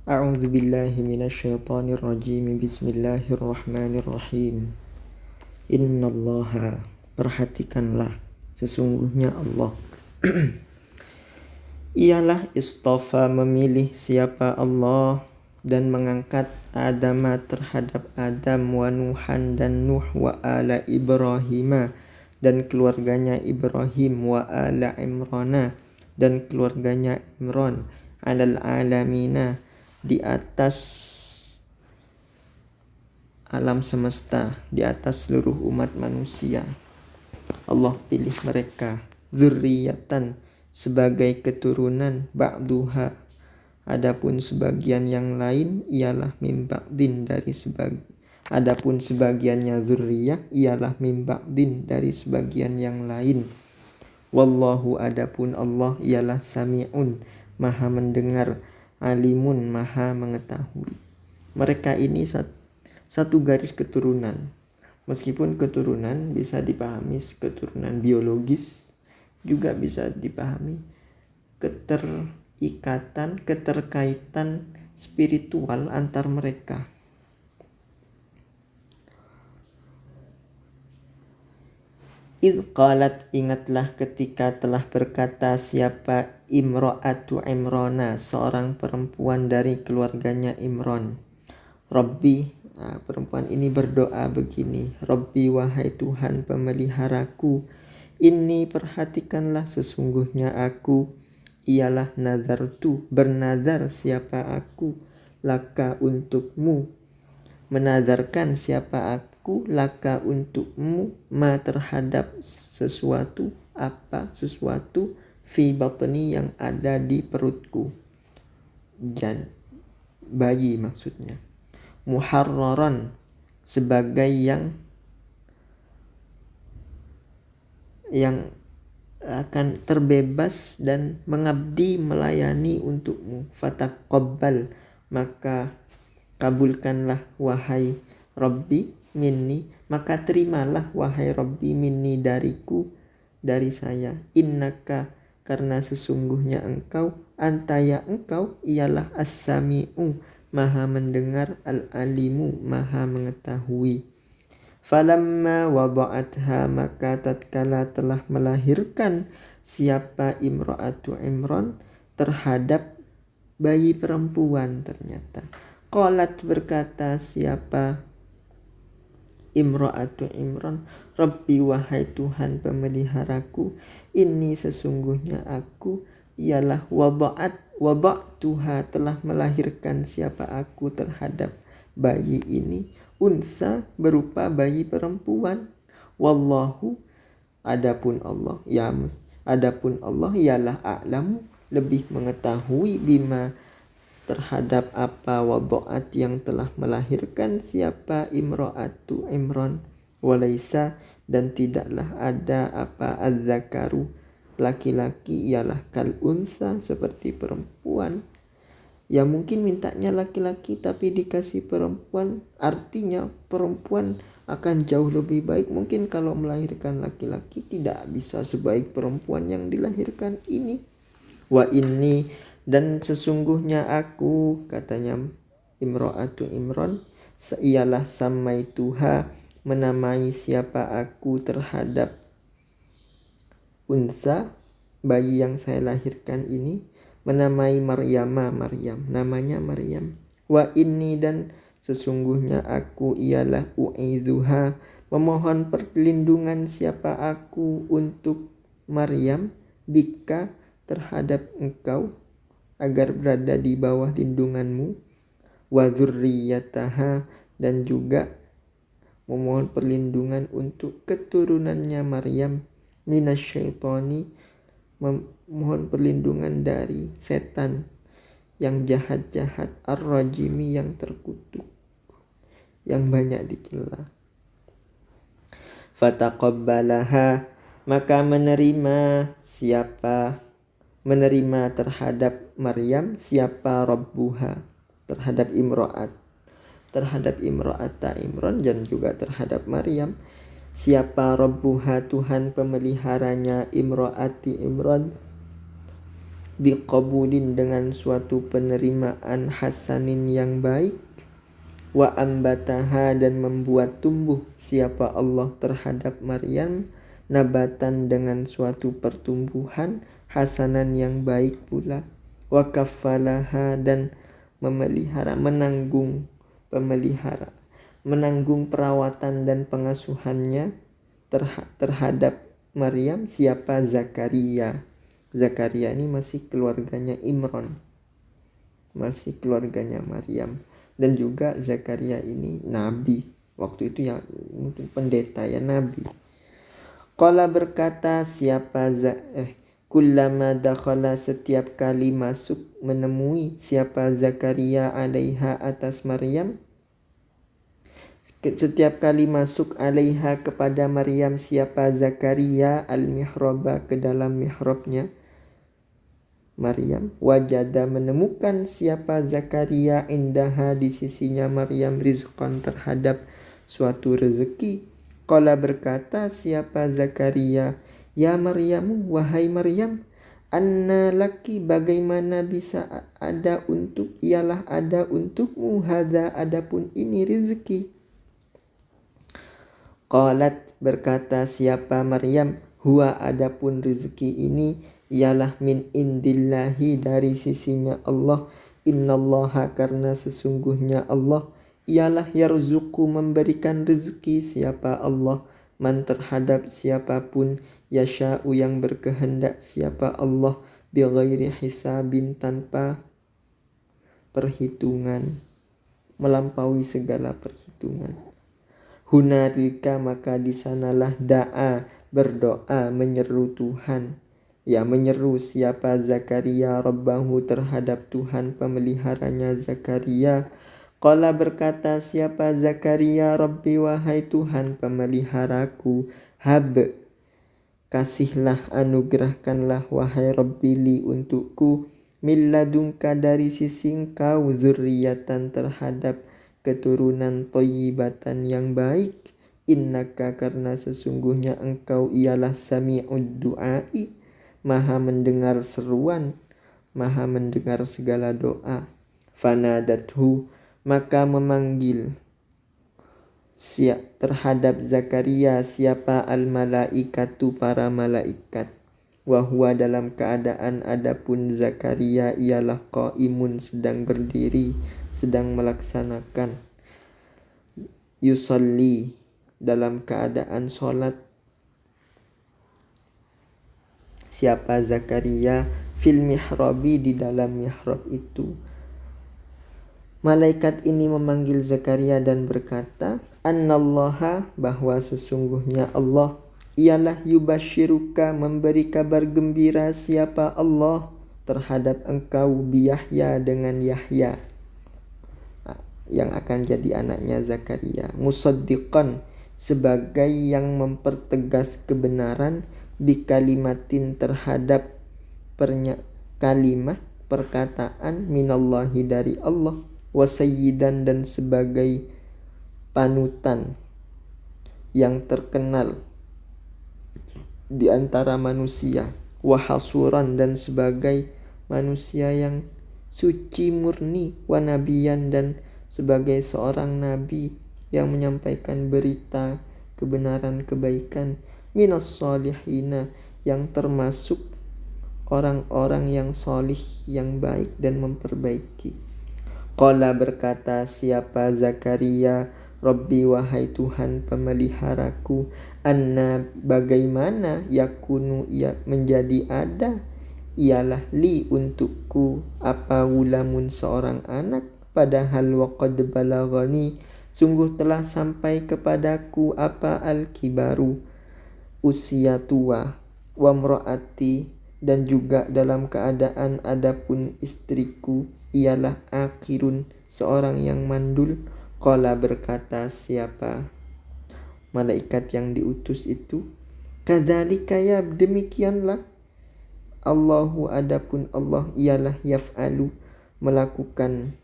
A'udzu billahi minasyaitonir rajim. Bismillahirrahmanirrahim. Innallaha, perhatikanlah, sesungguhnya Allah. Ialah istafa, memilih siapa Allah, dan mengangkat Adama terhadap Adam, wa Nuhan dan Nuh, wa ala Ibrahim dan keluarganya Ibrahim, wa ala Imrana dan keluarganya Imran, alal alamina, di atas alam semesta, di atas seluruh umat manusia. Allah pilih mereka dzurriyatan, sebagai keturunan, ba'duha, adapun sebagian yang lain ialah min ba'din, dari adapun sebagiannya dzurriyah ialah min ba'din, dari sebagian yang lain. Wallahu, adapun Allah ialah sami'un, maha mendengar, alimun, maha mengetahui. Mereka ini satu garis keturunan. Meskipun keturunan bisa dipahami keturunan biologis, juga bisa dipahami keterkaitan spiritual antar mereka. Idh qalat, ingatlah ketika telah berkata siapa Imra'atu Imrana, seorang perempuan dari keluarganya Imran. Rabbi, perempuan ini berdoa begini, Rabbi, wahai Tuhan pemeliharaku, ini perhatikanlah, sesungguhnya aku ialah nazartu, bernazar siapa aku, laka untukmu, menazarkan siapa aku, laka untukmu, ma terhadap sesuatu, apa sesuatu, fi batni yang ada di perutku, dan bayi maksudnya, muharraran, sebagai yang akan terbebas dan mengabdi melayani untukmu. Fataqabbal, maka kabulkanlah wahai Rabbi, minni, maka terimalah wahai Rabbi, minni, dariku, dari saya, innaka, karena sesungguhnya engkau, antaya engkau ialah as-sami'u, maha mendengar, al-alimu, maha mengetahui. Falamma wada'atha, maka tatkala telah melahirkan siapa Imra'atu Imran terhadap bayi perempuan, ternyata qalat, berkata siapa Imra'atu Imran, Rabbi, wahai Tuhan pemeliharaku, ini sesungguhnya aku ialah wada'tuha, telah melahirkan siapa aku terhadap bayi ini, unsa, berupa bayi perempuan. Wallahu, adapun Allah ialah a'lamu, lebih mengetahui, bima, terhadap apa, wada'at, yang telah melahirkan siapa Imra'atu Imran, walaisa, dan tidaklah ada apa, az-zakaru, laki-laki, ialah kal unsa, seperti perempuan. Ya mungkin mintanya laki-laki tapi dikasih perempuan, artinya perempuan akan jauh lebih baik. Mungkin kalau melahirkan laki-laki tidak bisa sebaik perempuan yang dilahirkan ini. Wa inni, dan sesungguhnya aku, katanya Imra'atu Imran, ialah samaituha, menamai siapa aku terhadap unsa, bayi yang saya lahirkan ini, menamai Maryam, namanya Maryam. Wa inni, dan sesungguhnya aku ialah u'idzuha, memohon perlindungan siapa aku untuk Maryam, bika, terhadap engkau, agar berada di bawah lindunganmu, wa dzurriyyataha, dan juga memohon perlindungan untuk keturunannya Maryam, minasyaitoni, memohon perlindungan dari setan yang jahat-jahat, ar-rajimi, yang terkutuk, yang banyak dicela. Fataqabbalaha, maka menerima terhadap Maryam siapa Rabbuha, terhadap Imra'ata Imran, dan juga terhadap Maryam siapa Rabbuha, Tuhan pemeliharanya Imra'ati Imran, biqabulin dengan suatu penerimaan hasanin yang baik, wa ambataha dan membuat tumbuh siapa Allah terhadap Maryam nabatan dengan suatu pertumbuhan hasanan yang baik pula, wa kaffalaha dan menanggung perawatan dan pengasuhannya terhadap Maryam siapa Zakaria. Zakaria ini masih keluarganya Imran, masih keluarganya Maryam, dan juga Zakaria ini nabi waktu itu, ya mungkin pendeta ya, nabi. Qala berkata siapa kullama dakhala setiap kali masuk menemui siapa Zakaria alaiha atas Maryam, setiap kali masuk alaiha kepada Maryam siapa Zakaria al-mihraba ke dalam mihrabnya Maryam, wajada menemukan siapa Zakaria indaha di sisinya Maryam rizqan terhadap suatu rezeki. Qala berkata siapa Zakaria, ya Maryam, wahai Maryam, anna laki bagaimana bisa ada untuk, ialah ada untukmu, hadza adapun ini rezeki. Qalat berkata siapa Maryam, huwa adapun rezeki ini ialah min indillahi dari sisinya Allah, innallaha karena sesungguhnya Allah ialah yarzuqu memberikan rezeki siapa Allah man terhadap siapapun yasha'u yang berkehendak siapa Allah bighairi hisabin tanpa perhitungan, melampaui segala perhitungan. Hunalika maka di sanalah da'a berdoa menyeru Tuhan, ya menyeru siapa Zakaria Rabbahu terhadap Tuhan pemeliharanya Zakaria. Qala berkata siapa Zakaria, Rabbi wahai Tuhan pemeliharaku, hab kasihlah anugerahkanlah wahai Rabbi li untukku, min ladunka dari sisi engkau, zurriyatan terhadap keturunan thayyibatan yang baik, innaka karena sesungguhnya engkau ialah sami'ud du'ai, maha mendengar seruan, maha mendengar segala doa. Fanadathu maka memanggil terhadap Zakaria siapa al-malaikatu para malaikat, wahwa dalam keadaan adapun Zakaria ialah qaimun sedang berdiri, sedang melaksanakan, yusalli dalam keadaan sholat siapa Zakaria fil mihrabi di dalam mihrab itu. Malaikat ini memanggil Zakaria dan berkata, annallaha bahwa sesungguhnya Allah ialah yubashiruka memberi kabar gembira siapa Allah terhadap engkau biyahya dengan Yahya yang akan jadi anaknya Zakaria, musaddiqan sebagai yang mempertegas kebenaran, bikalimatin terhadap kalimah perkataan minallahi dari Allah, wasayyidan dan sebagai panutan yang terkenal di antara manusia, wahasuran dan sebagai manusia yang suci murni, wanabiyan dan sebagai seorang nabi yang menyampaikan berita kebenaran kebaikan, minas solihina yang termasuk orang-orang yang solih yang baik dan memperbaiki. Qala berkata siapa Zakaria, Rabbi wahai Tuhan pemeliharaku, anna bagaimana yakunu ia menjadi ada, ialah li untukku apa gulamun seorang anak, padahal waqad balaghani sungguh telah sampai kepadaku apa al-kibaru usia tua, wa mraati dan juga dalam keadaan adapun istriku ialah akhirun seorang yang mandul. Qala berkata siapa malaikat yang diutus itu, kadzalika ya demikianlah, Allahu adapun Allah ialah yaf'alu melakukan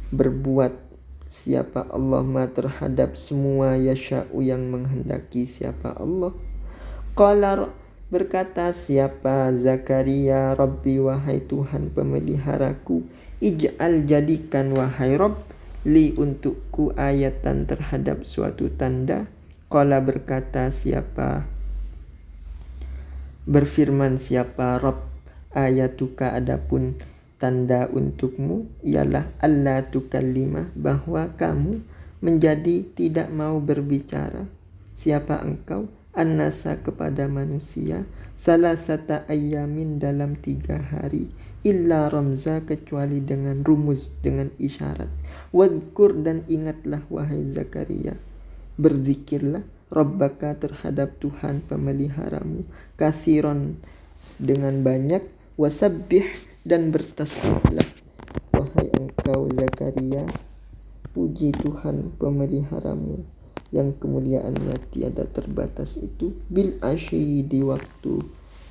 berbuat siapa Allah ma terhadap semua yasha'u yang menghendaki siapa Allah. Qala Berkata siapa Zakaria, Rabbi wahai Tuhan pemeliharaku, ij'al jadikan wahai Rabb, li untukku ayatan terhadap suatu tanda. Qala berkata siapa, berfirman siapa Rabb, ayatuka adapun tanda untukmu ialah alla tukallima, bahwa kamu menjadi tidak mau berbicara. Siapa engkau? An-nasa kepada manusia, salasata ayyamin dalam 3 hari, illa ramza kecuali dengan rumus, dengan isyarat. Wadkur dan ingatlah wahai Zakaria, berzikirlah Rabbaka terhadap Tuhan pemeliharamu, kasiron dengan banyak, wasabbih dan bertasbihlah wahai engkau Zakaria, puji Tuhan pemeliharamu yang kemuliaannya tiada terbatas itu, bil asyi di waktu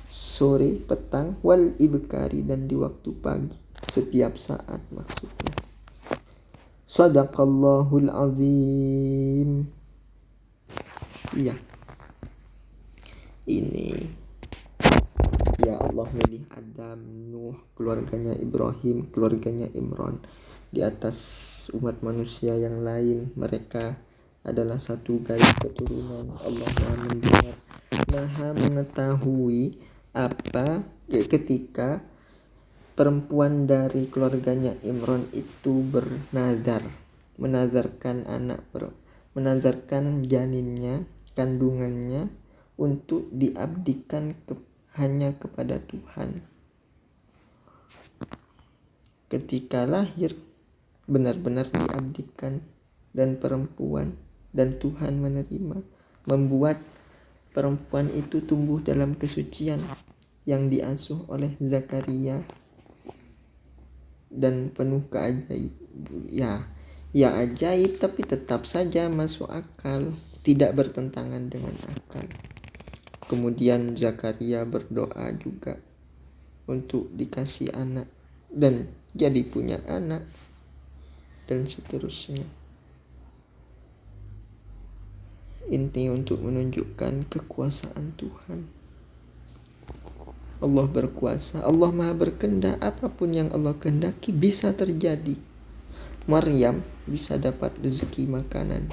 sore petang, wal ibkari dan di waktu pagi, setiap saat maksudnya. Sadaqallahul azim. Iya, ini ya Allah milih Adam, Nuh, keluarganya Ibrahim, keluarganya Imran di atas umat manusia yang lain. Mereka adalah satu garis keturunan. Allah Maha mendengar, Maha mengetahui apa ketika perempuan dari keluarganya Imran itu bernazar, menazarkan janinnya, kandungannya untuk diabdikan hanya kepada Tuhan. Ketika lahir benar-benar diabdikan dan Tuhan menerima, membuat perempuan itu tumbuh dalam kesucian yang diasuh oleh Zakaria dan penuh keajaib. Ya ajaib, tapi tetap saja masuk akal, tidak bertentangan dengan akal. Kemudian Zakaria berdoa juga untuk dikasih anak dan jadi punya anak dan seterusnya. Ini untuk menunjukkan kekuasaan Tuhan. Allah berkuasa, Allah Maha berkehendak, apapun yang Allah kehendaki bisa terjadi. Maryam bisa dapat rezeki makanan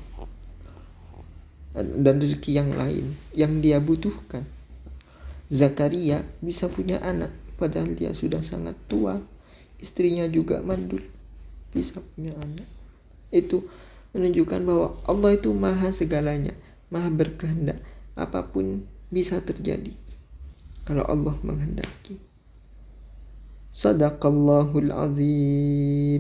dan rezeki yang lain yang dia butuhkan. Zakaria bisa punya anak padahal dia sudah sangat tua, istrinya juga mandul, bisa punya anak. Itu menunjukkan bahwa Allah itu maha segalanya, maha berkehendak, apapun bisa terjadi kalau Allah menghendaki. Sadaqallahul azim.